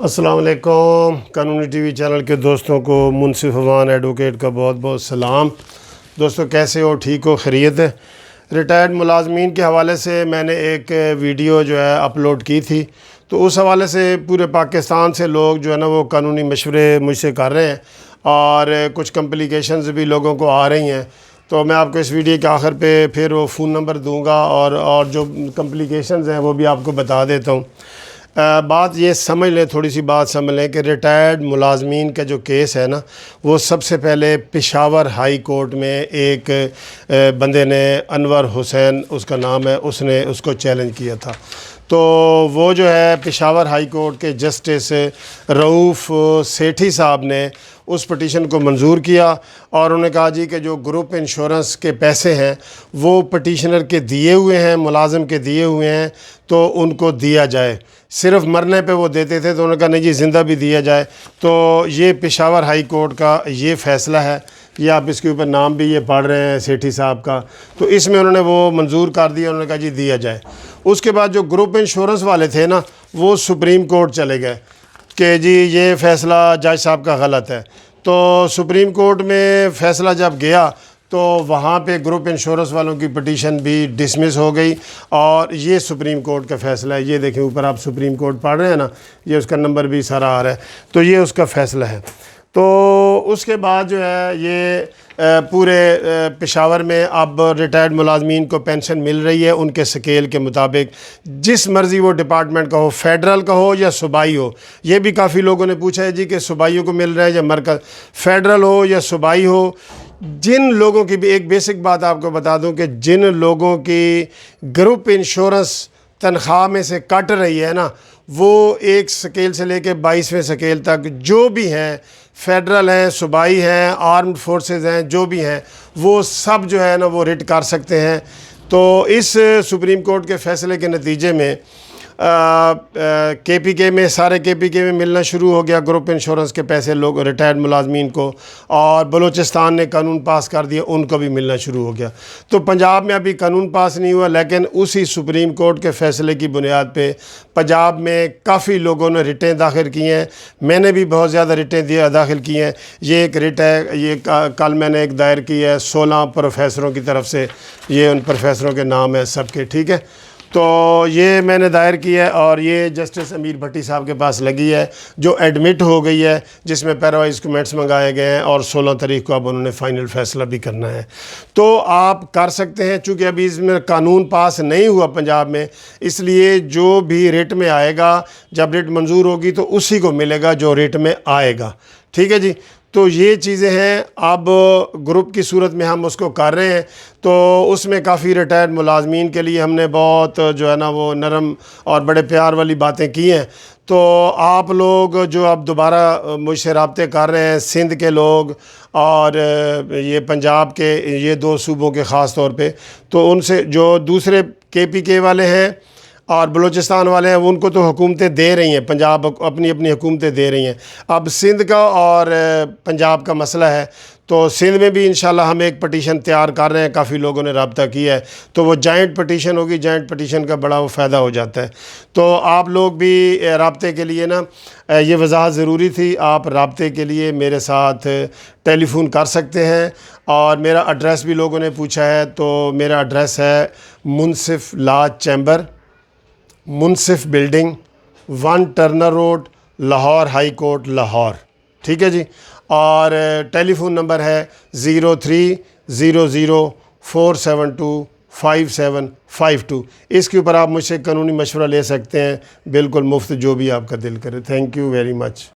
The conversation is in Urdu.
السلام علیکم قانونی ٹی وی چینل کے دوستوں کو منصف عوان ایڈوکیٹ کا بہت بہت سلام۔ دوستوں کیسے ہو؟ ٹھیک ہو؟ خیریت ہے؟ ریٹائرڈ ملازمین کے حوالے سے میں نے ایک ویڈیو جو ہے اپلوڈ کی تھی، تو اس حوالے سے پورے پاکستان سے لوگ جو ہے نا وہ قانونی مشورے مجھ سے کر رہے ہیں، اور کچھ کمپلیکیشنز بھی لوگوں کو آ رہی ہیں۔ تو میں آپ کو اس ویڈیو کے آخر پہ پھر وہ فون نمبر دوں گا، اور جو کمپلیکیشنز ہیں وہ بھی آپ کو بتا دیتا ہوں۔ بات یہ سمجھ لیں، تھوڑی سی بات سمجھ لیں کہ ریٹائرڈ ملازمین کا جو کیس ہے نا، وہ سب سے پہلے پشاور ہائی کورٹ میں ایک بندے نے، انور حسین اس کا نام ہے، اس نے اس کو چیلنج کیا تھا۔ تو وہ جو ہے پشاور ہائی کورٹ کے جسٹس رؤوف سیٹھی صاحب نے اس پٹیشن کو منظور کیا، اور انہوں نے کہا جی کہ جو گروپ انشورنس کے پیسے ہیں وہ پٹیشنر کے دیے ہوئے ہیں، ملازم کے دیے ہوئے ہیں، تو ان کو دیا جائے۔ صرف مرنے پہ وہ دیتے تھے، تو انہوں نے کہا نہیں جی زندہ بھی دیا جائے۔ تو یہ پشاور ہائی کورٹ کا یہ فیصلہ ہے، یہ آپ اس کے اوپر نام بھی یہ پڑھ رہے ہیں سیٹھی صاحب کا۔ تو اس میں انہوں نے وہ منظور کر دیا، انہوں نے کہا جی دیا جائے۔ اس کے بعد جو گروپ انشورنس والے تھے نا، وہ سپریم کورٹ چلے گئے کہ جی یہ فیصلہ جج صاحب کا غلط ہے۔ تو سپریم کورٹ میں فیصلہ جب گیا تو وہاں پہ گروپ انشورنس والوں کی پٹیشن بھی ڈسمس ہو گئی، اور یہ سپریم کورٹ کا فیصلہ ہے۔ یہ دیکھیں اوپر آپ سپریم کورٹ پڑھ رہے ہیں نا، یہ اس کا نمبر بھی سارا آ رہا ہے، تو یہ اس کا فیصلہ ہے۔ تو اس کے بعد جو ہے یہ پورے پشاور میں اب ریٹائرڈ ملازمین کو پینشن مل رہی ہے ان کے سکیل کے مطابق، جس مرضی وہ ڈپارٹمنٹ کا ہو، فیڈرل کا ہو یا صوبائی ہو۔ یہ بھی کافی لوگوں نے پوچھا ہے جی کہ صوبائیوں کو مل رہا ہے یا مرکز، فیڈرل ہو یا صوبائی ہو۔ جن لوگوں کی بھی ایک بیسک بات آپ کو بتا دوں کہ جن لوگوں کی گروپ انشورنس تنخواہ میں سے کٹ رہی ہے نا، وہ ایک سکیل سے لے کے 22ویں سکیل تک جو بھی ہیں، فیڈرل ہیں، صوبائی ہیں، آرمڈ فورسز ہیں، جو بھی ہیں، وہ سب جو ہے نا وہ ریٹ کر سکتے ہیں۔ تو اس سپریم کورٹ کے فیصلے کے نتیجے میں کے پی کے میں، سارے کے پی کے میں ملنا شروع ہو گیا گروپ انشورنس کے پیسے لوگ ریٹائرڈ ملازمین کو، اور بلوچستان نے قانون پاس کر دیا، ان کو بھی ملنا شروع ہو گیا۔ تو پنجاب میں ابھی قانون پاس نہیں ہوا، لیکن اسی سپریم کورٹ کے فیصلے کی بنیاد پہ پنجاب میں کافی لوگوں نے ریٹیں داخل کی ہیں۔ میں نے بھی بہت زیادہ ریٹیں داخل کی ہیں۔ یہ ایک ریٹ ہے، یہ کل میں نے ایک دائر کی ہے 16 پروفیسروں کی طرف سے، یہ ان پروفیسروں کے نام ہے سب کے، ٹھیک ہے۔ تو یہ میں نے دائر کی ہے، اور یہ جسٹس امیر بھٹی صاحب کے پاس لگی ہے، جو ایڈمٹ ہو گئی ہے، جس میں پیراوائز کمنٹس منگائے گئے ہیں، اور 16 تاریخ کو اب انہوں نے فائنل فیصلہ بھی کرنا ہے۔ تو آپ کر سکتے ہیں، چونکہ ابھی اس میں قانون پاس نہیں ہوا پنجاب میں، اس لیے جو بھی ریٹ میں آئے گا، جب ریٹ منظور ہوگی تو اسی کو ملے گا جو ریٹ میں آئے گا، ٹھیک ہے جی۔ تو یہ چیزیں ہیں، اب گروپ کی صورت میں ہم اس کو کر رہے ہیں، تو اس میں کافی ریٹائرڈ ملازمین کے لیے ہم نے بہت جو ہے نا وہ نرم اور بڑے پیار والی باتیں کی ہیں۔ تو آپ لوگ جو اب دوبارہ مجھ سے رابطے کر رہے ہیں، سندھ کے لوگ اور یہ پنجاب کے، یہ 2 صوبوں کے خاص طور پہ، تو ان سے جو دوسرے کے پی کے والے ہیں اور بلوچستان والے ہیں، ان کو تو حکومتیں دے رہی ہیں، پنجاب اپنی حکومتیں دے رہی ہیں۔ اب سندھ کا اور پنجاب کا مسئلہ ہے، تو سندھ میں بھی انشاءاللہ ہم ایک پٹیشن تیار کر رہے ہیں، کافی لوگوں نے رابطہ کیا ہے، تو وہ جوائنٹ پٹیشن ہوگی، جوائنٹ پٹیشن کا بڑا وہ فائدہ ہو جاتا ہے۔ تو آپ لوگ بھی رابطے کے لیے نا، یہ وضاحت ضروری تھی، آپ رابطے کے لیے میرے ساتھ ٹیلی فون کر سکتے ہیں، اور میرا ایڈریس بھی لوگوں نے پوچھا ہے، تو میرا ایڈریس ہے Munsif law chamber, Munsif building, 1 Turner road, Lahore high court, Lahore, ٹھیک ہے جی۔ اور ٹیلی فون نمبر ہے 030047255752۔ اس کے اوپر آپ مجھ سے قانونی مشورہ لے سکتے ہیں، بالکل مفت، جو بھی آپ کا دل کرے۔ Thank you very much.